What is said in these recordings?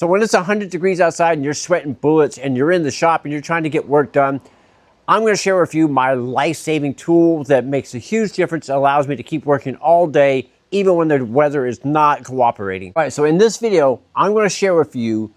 So when it's 100 degrees outside and you're sweating bullets and you're in the shop and you're trying to get work done, I'm going to share with you my life-saving tool that makes a huge difference. It allows me to keep working all day, even when the weather is not cooperating. All right, so in this video, I'm going to share with you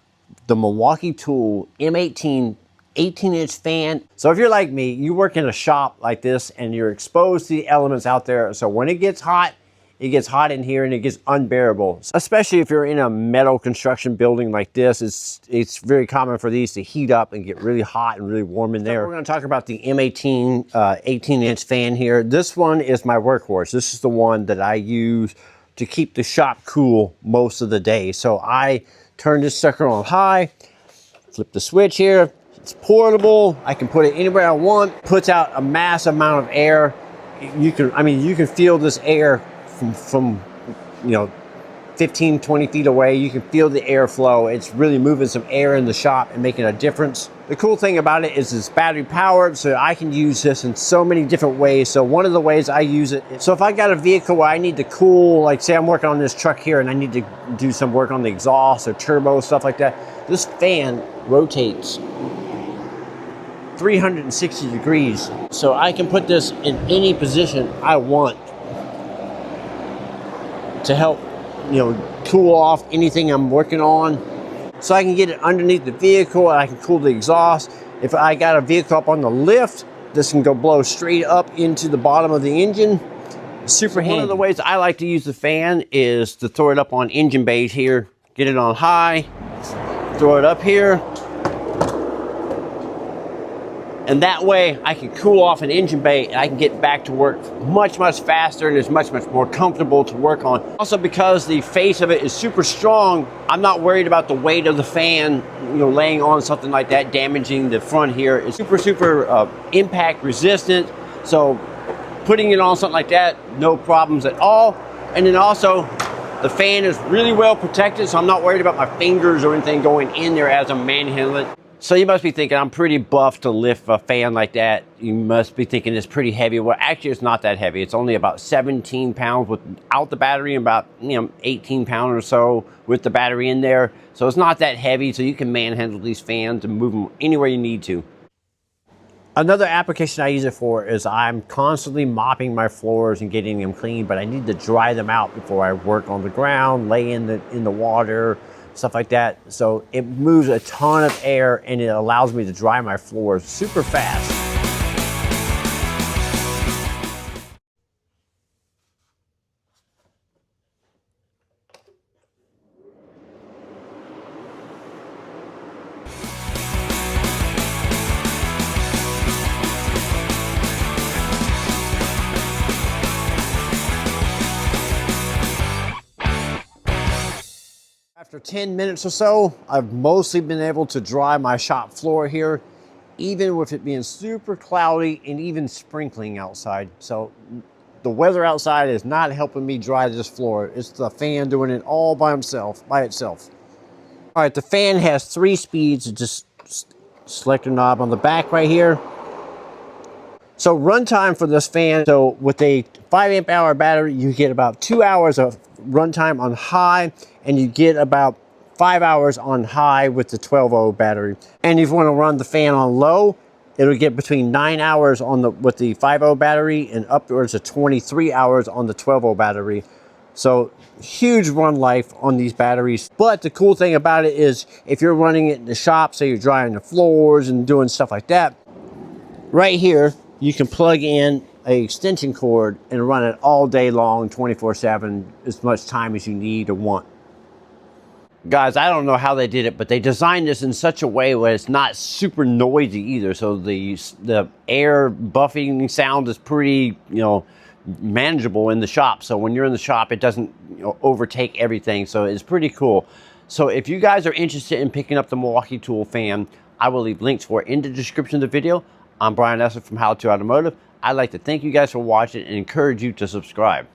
the Milwaukee tool M18 18-inch fan. So if you're like me, you work in a shop like this and you're exposed to the elements out there. So when it gets hot in here and it gets unbearable. Especially if you're in a metal construction building like this, it's very common for these to heat up and get really hot and really warm in there. So we're going to talk about the M18 18-inch fan here. This one is my workhorse. This is the one that I use to keep the shop cool most of the day. So I turn this sucker on high, flip the switch here. It's portable. I can put it anywhere I want. Puts out a massive amount of air. You can feel this air from 15, 20 feet away. You can feel the airflow. It's really moving some air in the shop and making a difference. The cool thing about it is it's battery powered, so I can use this in so many different ways. So one of the ways I use it, so if I got a vehicle where I need to cool, like say I'm working on this truck here and I need to do some work on the exhaust or turbo, stuff like that, this fan rotates 360 degrees. So I can put this in any position I want to help, cool off anything I'm working on. So I can get it underneath the vehicle and I can cool the exhaust. If I got a vehicle up on the lift, this can go blow straight up into the bottom of the engine. Super handy. One of the ways I like to use the fan is to throw it up on engine bays here. Get it on high, throw it up here. And that way I can cool off an engine bay and I can get back to work much, much faster, and it's much, much more comfortable to work on. Also, because the face of it is super strong, I'm not worried about the weight of the fan, laying on something like that, damaging the front here. It's super impact resistant. So putting it on something like that, no problems at all. And then also the fan is really well protected, so I'm not worried about my fingers or anything going in there as I'm manhandling it. So you must be thinking, I'm pretty buff to lift a fan like that. You must be thinking it's pretty heavy. Well, actually, it's not that heavy. It's only about 17 pounds without the battery, and about 18 pounds or so with the battery in there. So it's not that heavy, so you can manhandle these fans and move them anywhere you need to. Another application I use it for is I'm constantly mopping my floors and getting them clean, but I need to dry them out before I work on the ground, lay in the water, stuff like that. So it moves a ton of air and it allows me to dry my floors super fast. After 10 minutes or so, I've mostly been able to dry my shop floor here, even with it being super cloudy and even sprinkling outside. So the weather outside is not helping me dry this floor. It's the fan doing it all by itself. All right, the fan has 3 speeds. Just select a knob on the back right here. So runtime for this fan, so with a 5 amp hour battery, you get about 2 hours of runtime on high, and you get about 5 hours on high with the 12-volt battery. And if you want to run the fan on low, it'll get between 9 hours with the 5-volt battery and upwards of 23 hours on the 12-volt battery. So huge run life on these batteries. But the cool thing about it is if you're running it in the shop, say you're drying the floors and doing stuff like that, right here you can plug in an extension cord and run it all day long, 24/7, as much time as you need or want. Guys, I don't know how they did it, but they designed this in such a way where it's not super noisy either. So the air buffing sound is pretty, manageable in the shop. So when you're in the shop, it doesn't overtake everything. So it's pretty cool. So if you guys are interested in picking up the Milwaukee Tool fan, I will leave links for it in the description of the video. I'm Brian Esser from How to Automotive. I'd like to thank you guys for watching and encourage you to subscribe.